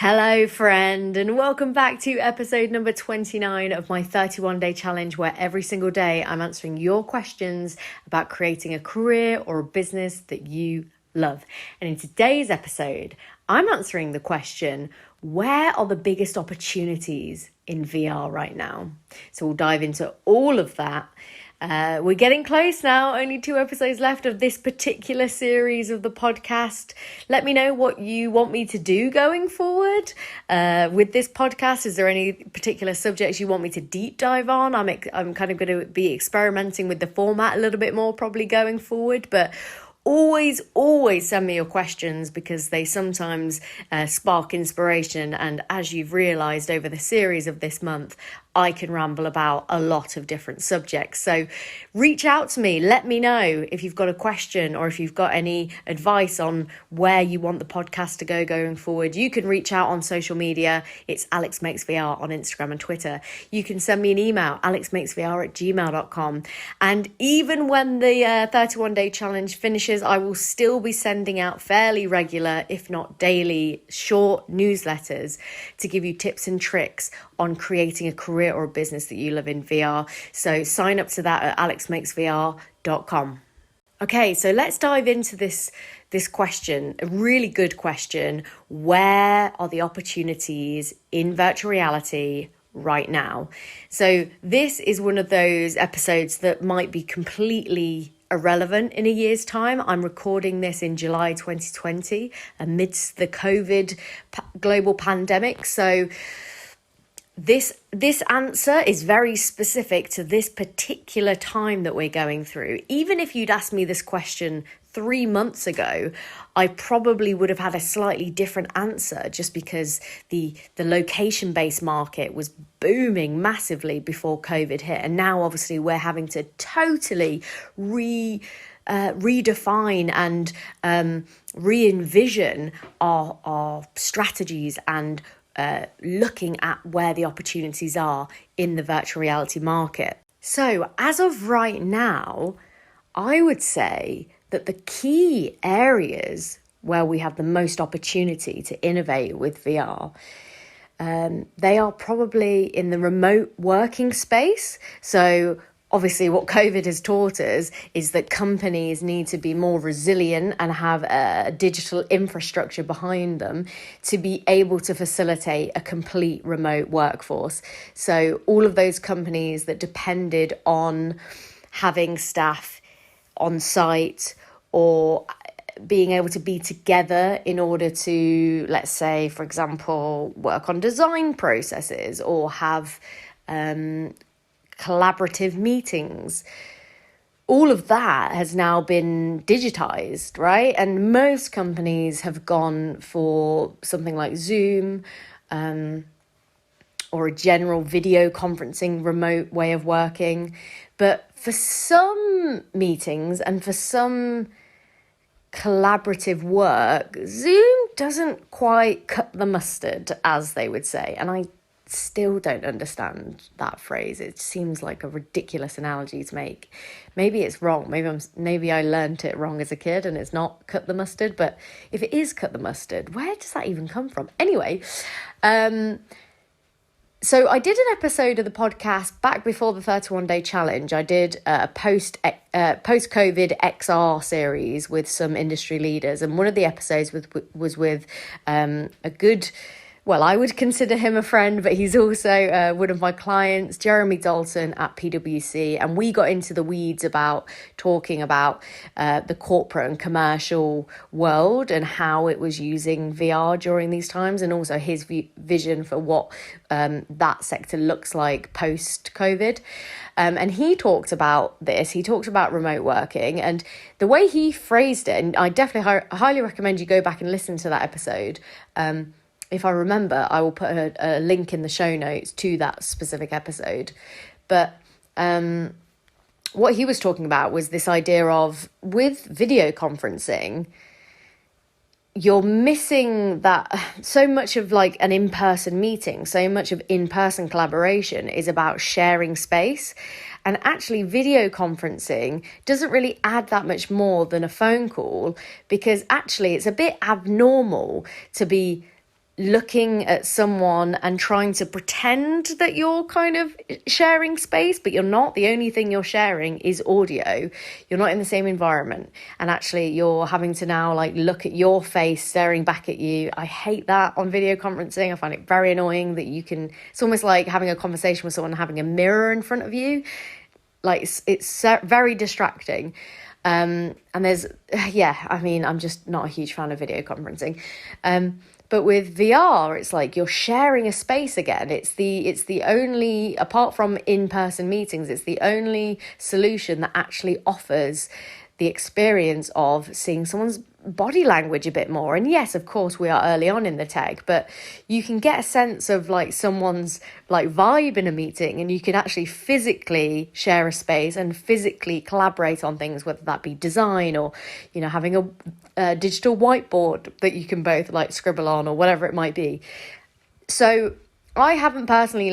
Hello, friend, and welcome back to episode number 29 of my 31-day challenge, where every single day I'm answering your questions about creating a career or a business that you love. And in today's episode, I'm answering the question, where are the biggest opportunities in VR right now? So we'll dive into all of that. We're getting close now, only 2 episodes left of this particular series of the podcast. Let me know what you want me to do going forward with this podcast. Is there any particular subjects you want me to deep dive on? I'm kind of going to be experimenting with the format a little bit more probably going forward, but always send me your questions because they sometimes spark inspiration. And as you've realised over the series of this month, I can ramble about a lot of different subjects. So reach out to me. Let me know if you've got a question or if you've got any advice on where you want the podcast to go going forward. You can reach out on social media. It's AlexMakesVR on Instagram and Twitter. You can send me an email, alexmakesvr@gmail.com. And even when the 31-day challenge finishes, I will still be sending out fairly regular, if not daily, short newsletters to give you tips and tricks on creating a career or a business that you love in VR. So sign up to that at alexmakesvr.com. Okay, so let's dive into this question, a really good question. Where are the opportunities in virtual reality right now? So this is one of those episodes that might be completely irrelevant in a year's time. I'm recording this in July 2020 amidst the COVID global pandemic. So this answer is very specific to this particular time that we're going through. Even if you'd asked me this question 3 months ago, I probably would have had a slightly different answer, just because the location-based market was booming massively before COVID hit. And now obviously we're having to totally redefine and re-envision our strategies and looking at where the opportunities are in the virtual reality market. So as of right now, I would say that the key areas where we have the most opportunity to innovate with VR, they are probably in the remote working space. So obviously what COVID has taught us is that companies need to be more resilient and have a digital infrastructure behind them to be able to facilitate a complete remote workforce. So all of those companies that depended on having staff on site or being able to be together in order to, let's say, for example, work on design processes or have collaborative meetings. All of that has now been digitized, right? And most companies have gone for something like Zoom or a general video conferencing remote way of working. But for some meetings and for some collaborative work, Zoom doesn't quite cut the mustard, as they would say. And I still don't understand that phrase. It seems like a ridiculous analogy to make. Maybe it's wrong. Maybe I learned it wrong as a kid and it's not cut the mustard. But if it is cut the mustard, where does that even come from? Anyway, so I did an episode of the podcast back before the 31-day challenge. I did a post-COVID XR series with some industry leaders, and one of the episodes was with a good, well, I would consider him a friend, but he's also one of my clients, Jeremy Dalton at PwC. And we got into the weeds about talking about the corporate and commercial world and how it was using VR during these times, and also his vision for what that sector looks like post-COVID. And he talked about this. He talked about remote working, and the way he phrased it, and I definitely highly recommend you go back and listen to that episode. If I remember, I will put a link in the show notes to that specific episode. But what he was talking about was this idea of, with video conferencing, you're missing that. So much of like an in-person meeting, so much of in-person collaboration is about sharing space. And actually video conferencing doesn't really add that much more than a phone call, because actually it's a bit abnormal to be looking at someone and trying to pretend that you're kind of sharing space, but you're not. The only thing you're sharing is audio. You're not in the same environment. And actually you're having to now like look at your face staring back at you. I hate that on video conferencing. I find it very annoying that it's almost like having a conversation with someone, having a mirror in front of you. Like it's very distracting. And there's, I'm just not a huge fan of video conferencing. But with VR, it's like you're sharing a space again. It's the only, apart from in-person meetings, it's the only solution that actually offers the experience of seeing someone's body language a bit more. And yes, of course, we are early on in the tech, but you can get a sense of like someone's like vibe in a meeting, and you can actually physically share a space and physically collaborate on things, whether that be design or, you know, having a digital whiteboard that you can both like scribble on or whatever it might be. So I haven't personally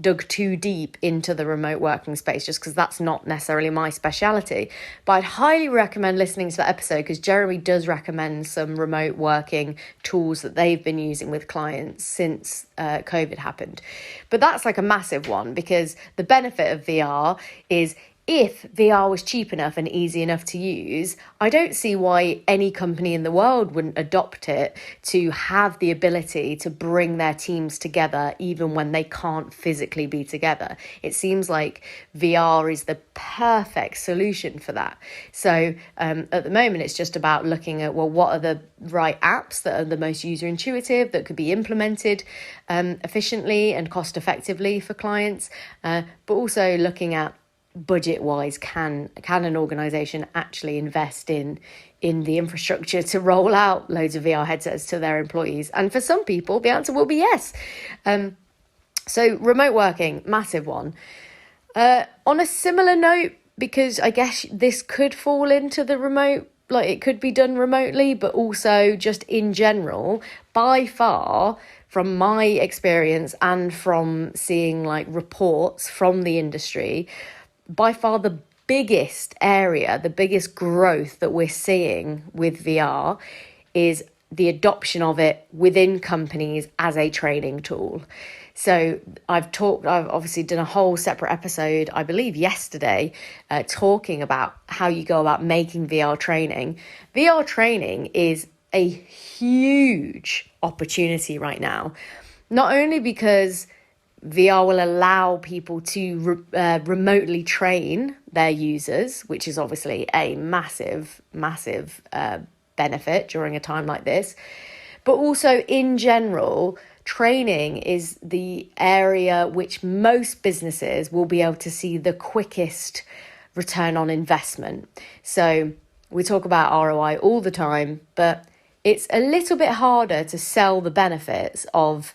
dug too deep into the remote working space, just because that's not necessarily my speciality. But I'd highly recommend listening to that episode, because Jeremy does recommend some remote working tools that they've been using with clients since COVID happened. But that's like a massive one, because the benefit of VR is, if VR was cheap enough and easy enough to use, I don't see why any company in the world wouldn't adopt it to have the ability to bring their teams together even when they can't physically be together. It seems like VR is the perfect solution for that. So at the moment, it's just about looking at, well, what are the right apps that are the most user intuitive, that could be implemented efficiently and cost effectively for clients, but also looking at budget wise, can an organization actually invest in the infrastructure to roll out loads of VR headsets to their employees? And for some people, the answer will be yes. So remote working, massive one. On a similar note, because I guess this could fall into the remote, like it could be done remotely, but also just in general, by far, from my experience and from seeing like reports from the industry, by far the biggest area, the biggest growth that we're seeing with VR is the adoption of it within companies as a training tool. So I've obviously done a whole separate episode, I believe yesterday, talking about how you go about making VR training. VR training is a huge opportunity right now, not only because VR will allow people to remotely train their users, which is obviously a massive benefit during a time like this. But also in general, training is the area which most businesses will be able to see the quickest return on investment. So we talk about ROI all the time, but it's a little bit harder to sell the benefits of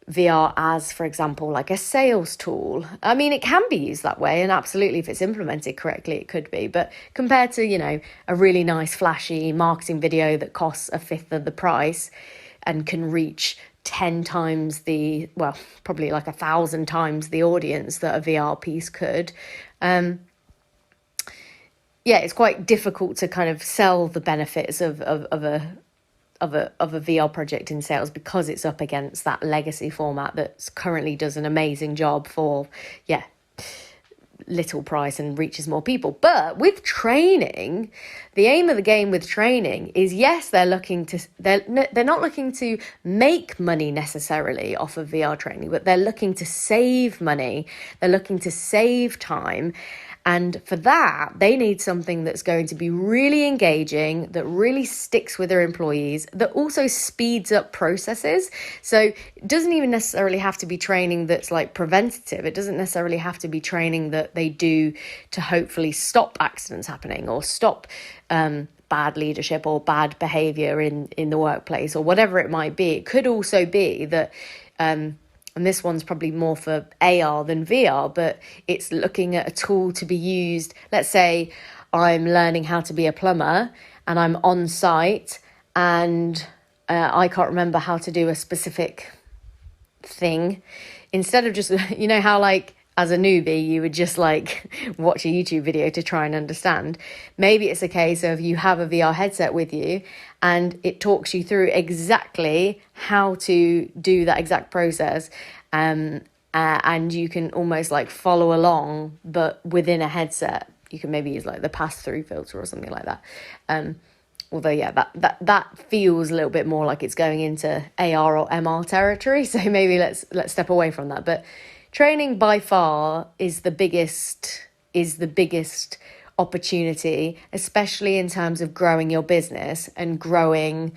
VR as, for example, like a sales tool. I mean, it can be used that way, and absolutely, if it's implemented correctly, it could be. But compared to, you know, a really nice, flashy marketing video that costs a fifth of the price and can reach 10 times probably like 1,000 times the audience that a VR piece could, it's quite difficult to kind of sell the benefits of a VR project in sales, because it's up against that legacy format that currently does an amazing job for little price and reaches more people. But with training, the aim of the game with training is, yes, they're not looking to make money necessarily off of VR training, but they're looking to save money. They're looking to save time. And for that, they need something that's going to be really engaging, that really sticks with their employees, that also speeds up processes. So it doesn't even necessarily have to be training that's like preventative. It doesn't necessarily have to be training that they do to hopefully stop accidents happening or stop bad leadership or bad behavior in the workplace or whatever it might be. It could also be that and this one's probably more for AR than VR, but it's looking at a tool to be used. Let's say I'm learning how to be a plumber and I'm on site and I can't remember how to do a specific thing. Instead of just, you know how like as a newbie, you would just like watch a YouTube video to try and understand. Maybe it's a case of you have a VR headset with you and it talks you through exactly how to do that exact process. And you can almost like follow along, but within a headset. You can maybe use like the pass-through filter or something like that. Although, yeah, that feels a little bit more like it's going into AR or MR territory. So maybe let's step away from that. But training by far is the biggest opportunity, especially in terms of growing your business and growing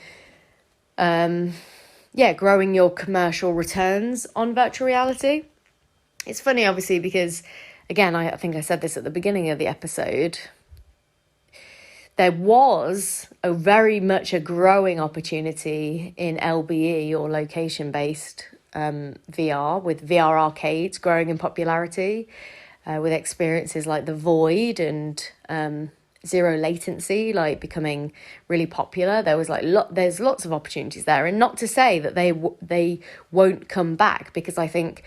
your commercial returns on virtual reality. It's funny, obviously, because again, I think I said this at the beginning of the episode. There was very much a growing opportunity in LBE or location-based VR, with VR arcades growing in popularity, with experiences like the Void and zero latency like becoming really popular. There was there's lots of opportunities there, and not to say that they won't come back, because I think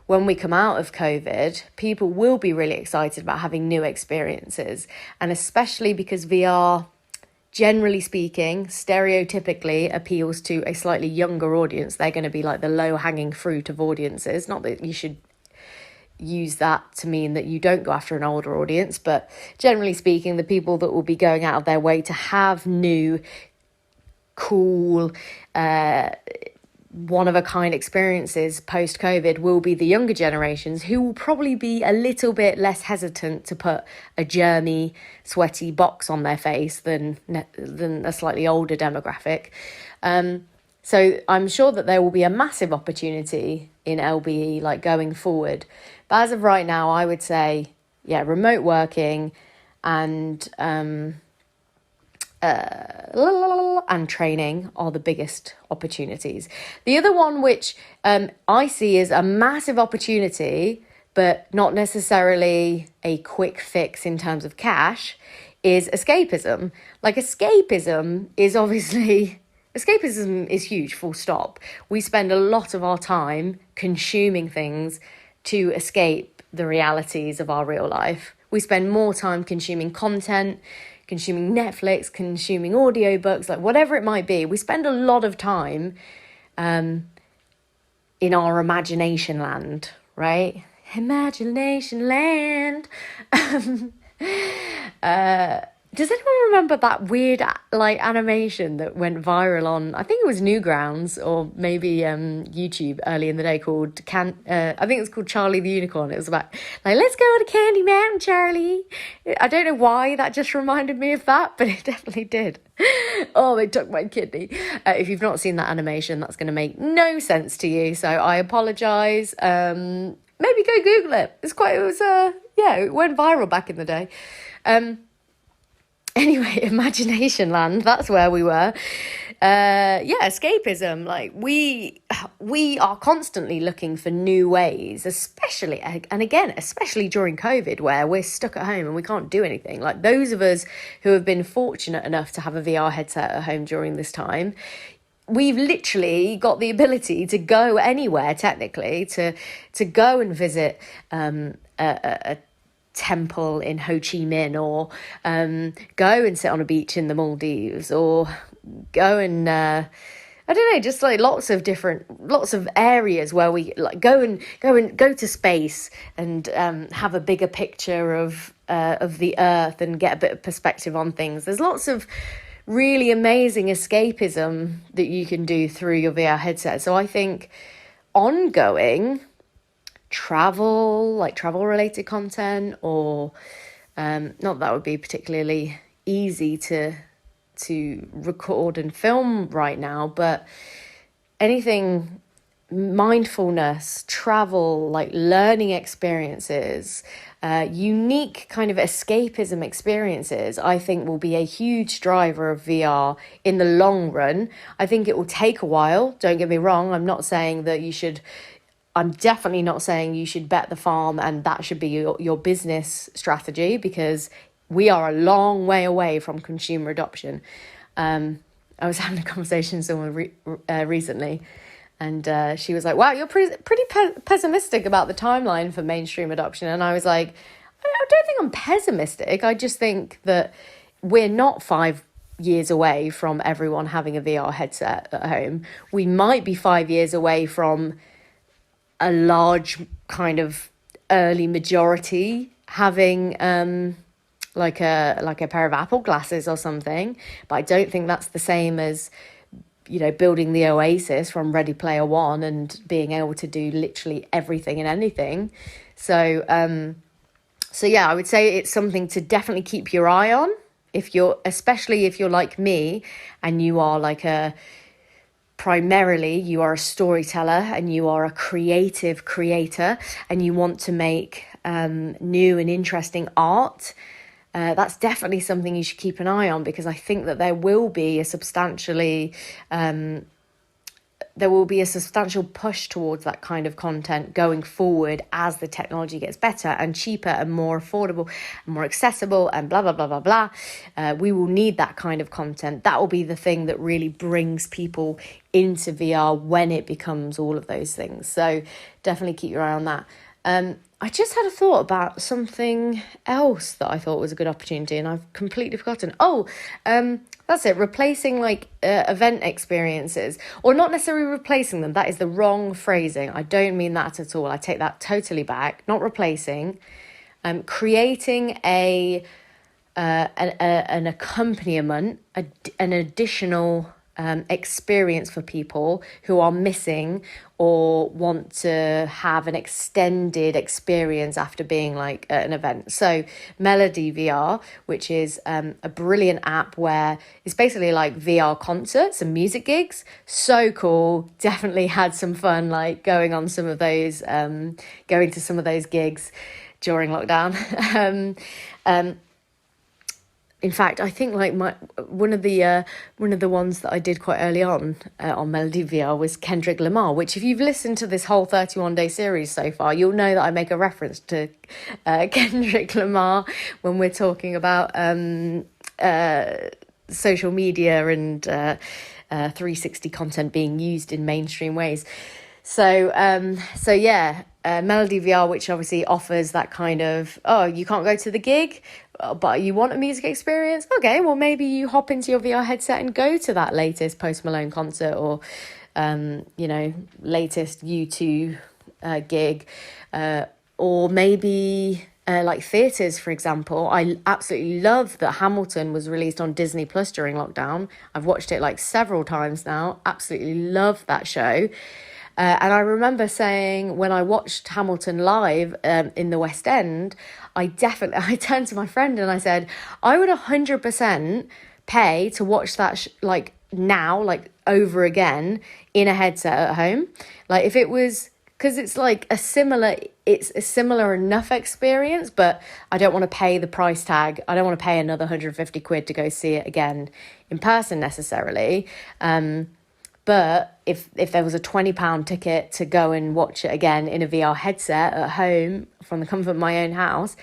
when we come out of COVID, people will be really excited about having new experiences. And especially because VR, generally speaking, stereotypically appeals to a slightly younger audience. They're going to be like the low-hanging fruit of audiences. Not that you should use that to mean that you don't go after an older audience, but generally speaking, the people that will be going out of their way to have new, cool, one-of-a-kind experiences post-COVID will be the younger generations, who will probably be a little bit less hesitant to put a germy, sweaty box on their face than a slightly older demographic. So I'm sure that there will be a massive opportunity in LBE like going forward. But as of right now, I would say, yeah, remote working and training are the biggest opportunities. The other one, which I see as a massive opportunity, but not necessarily a quick fix in terms of cash, is escapism. Like, escapism is huge, full stop. We spend a lot of our time consuming things to escape the realities of our real life. We spend more time consuming content, consuming Netflix, consuming audiobooks, like whatever it might be. We spend a lot of time in our imagination land, right? Imagination land. Does anyone remember that weird like animation that went viral on, I think it was Newgrounds or maybe YouTube early in the day, called I think it was called Charlie the Unicorn. It was about like, let's go to Candy Mountain, Charlie. I don't know why that just reminded me of that, but it definitely did. Oh, they took my kidney. If you've not seen that animation, that's going to make no sense to you, so I apologize. Maybe go Google it. It went viral back in the day. Anyway, imagination land, that's where we were. Escapism. Like, we are constantly looking for new ways, especially during COVID, where we're stuck at home and we can't do anything. Like, those of us who have been fortunate enough to have a VR headset at home during this time, we've literally got the ability to go anywhere, technically, to go and visit a temple in Ho Chi Minh, or go and sit on a beach in the Maldives, or go and I don't know, just like lots of areas where we like go to space and have a bigger picture of the earth and get a bit of perspective on things. There's lots of really amazing escapism that you can do through your VR headset. So I think ongoing travel related content, or not that would be particularly easy to record and film right now, but anything mindfulness, travel, like learning experiences, unique kind of escapism experiences, I think will be a huge driver of VR in the long run. I think it will take a while, don't get me wrong. I'm definitely not saying you should bet the farm and that should be your business strategy, because we are a long way away from consumer adoption. I was having a conversation with someone recently, And she was like, wow, you're pretty pessimistic about the timeline for mainstream adoption. And I was like, I don't think I'm pessimistic. I just think that we're not 5 years away from everyone having a VR headset at home. We might be 5 years away from a large kind of early majority having like a pair of Apple glasses or something. But I don't think that's the same as, you know, building the Oasis from Ready Player One and being able to do literally everything and anything. So yeah, I would say it's something to definitely keep your eye on especially if you're like me and you are primarily you are a storyteller and you are a creative creator and you want to make new and interesting art. That's definitely something you should keep an eye on, because I think that there will be a substantial push towards that kind of content going forward as the technology gets better and cheaper and more affordable and more accessible and blah, blah, blah, blah, blah. We will need that kind of content. That will be the thing that really brings people into VR when it becomes all of those things. So definitely keep your eye on that. I just had a thought about something else that I thought was a good opportunity and I've completely forgotten. That's it. Replacing event experiences, or not necessarily replacing them. That is the wrong phrasing. I don't mean that at all. I take that totally back. Not replacing, creating an accompaniment, an additional experience for people who are missing or want to have an extended experience after being at an event. So Melody VR, which is a brilliant app where it's basically like VR concerts and music gigs. So cool. Definitely had some fun going on some of those, going to some of those gigs during lockdown. In fact, I think one of the ones that I did quite early on Melody VR was Kendrick Lamar, which if you've listened to this whole 31-day series so far, you'll know that I make a reference to Kendrick Lamar when we're talking about social media and 360 content being used in mainstream ways. So yeah, Melody VR, which obviously offers that kind of, you can't go to the gig, but you want a music experience? Okay, well, maybe you hop into your VR headset and go to that latest Post Malone concert or, latest U2 gig. Or maybe theatres, for example. I absolutely love that Hamilton was released on Disney Plus during lockdown. I've watched it several times now. Absolutely love that show. And I remember saying when I watched Hamilton live in the West End, I turned to my friend and I said, I would 100% pay to watch that now, over again in a headset at home. If it was, because it's a similar enough experience, but I don't want to pay the price tag. I don't want to pay another 150 quid to go see it again in person necessarily. But if there was a £20 ticket to go and watch it again in a VR headset at home from the comfort of my own house,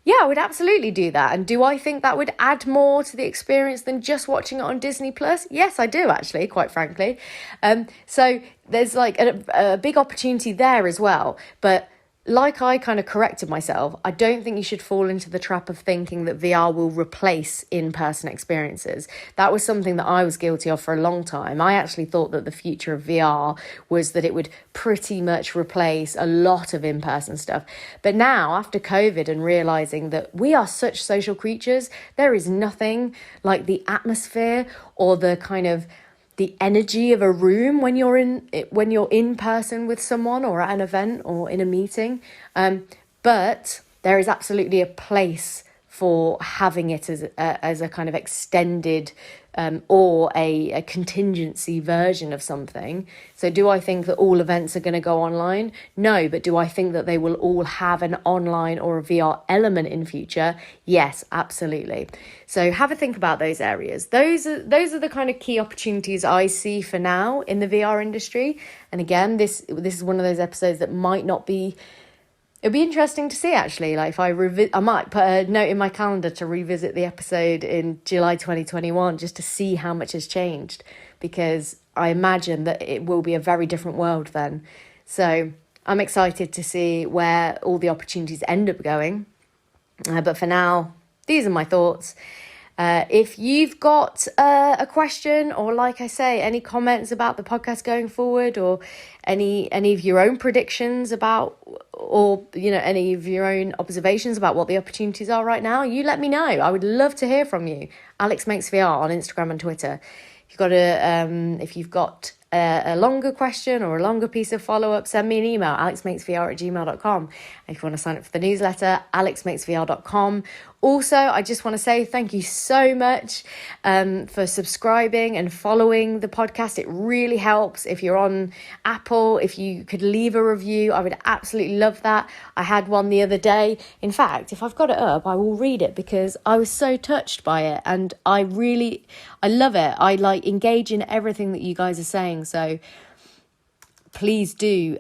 yeah, I would absolutely do that. And do I think that would add more to the experience than just watching it on Disney Plus? Yes, I do, actually, quite frankly. So there's a big opportunity there as well. But I kind of corrected myself, I don't think you should fall into the trap of thinking that VR will replace in-person experiences. That was something that I was guilty of for a long time. I actually thought that the future of VR was that it would pretty much replace a lot of in-person stuff. But now, after COVID and realising that we are such social creatures, there is nothing like the atmosphere or the kind of the energy of a room when you're in person with someone or at an event or in a meeting. But there is absolutely a place for having it as a kind of extended or a contingency version of something. So do I think that all events are going to go online? No, but do I think that they will all have an online or a VR element in future? Yes, absolutely. So have a think about those areas. Those are the kind of key opportunities I see for now in the VR industry. And again, this is one of those episodes that might not be. It'd be interesting to see, actually. If I might put a note in my calendar to revisit the episode in July 2021 just to see how much has changed, because I imagine that it will be a very different world then. So I'm excited to see where all the opportunities end up going. But for now, these are my thoughts. If you've got a question, or like I say, any comments about the podcast going forward, or any of your own predictions about, or any of your own observations about what the opportunities are right now, you let me know. I would love to hear from you. Alex Makes VR on Instagram and Twitter. If you've got a longer question or a longer piece of follow-up, send me an email, alexmakesvr@gmail.com. And if you want to sign up for the newsletter, alexmakesvr.com. Also, I just want to say thank you so much for subscribing and following the podcast. It really helps. If you're on Apple, if you could leave a review, I would absolutely love that. I had one the other day. In fact, if I've got it up, I will read it because I was so touched by it, and I love it. I engage in everything that you guys are saying. So please do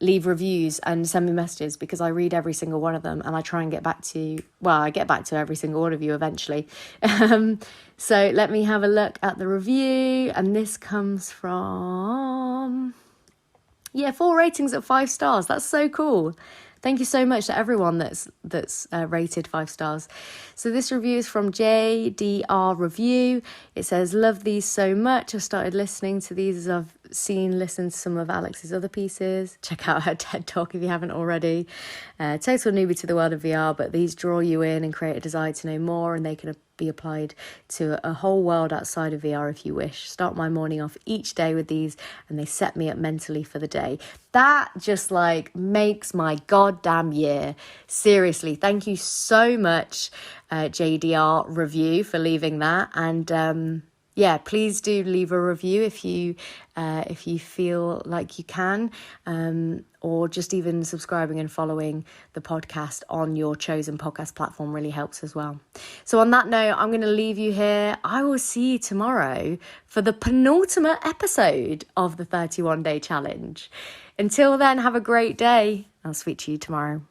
leave reviews and send me messages, because I read every single one of them, and I try and get back to, I get back to every single one of you eventually. So let me have a look at the review, and this comes from 4 ratings at 5 stars. That's so cool. Thank you so much to everyone that's rated 5 stars. So this review is from JDR Review. It says, love these so much. I started listening to these as I've listened to some of Alex's other pieces. Check out her TED Talk if you haven't already. Total newbie to the world of VR, but these draw you in and create a desire to know more, and they can be applied to a whole world outside of VR if you wish. Start my morning off each day with these, and they set me up mentally for the day. That just makes my goddamn year. Seriously, thank you so much, JDR Review, for leaving that. And please do leave a review if you feel like you can, or just even subscribing and following the podcast on your chosen podcast platform really helps as well. So on that note, I'm going to leave you here. I will see you tomorrow for the penultimate episode of the 31 Day Challenge. Until then, have a great day. I'll speak to you tomorrow.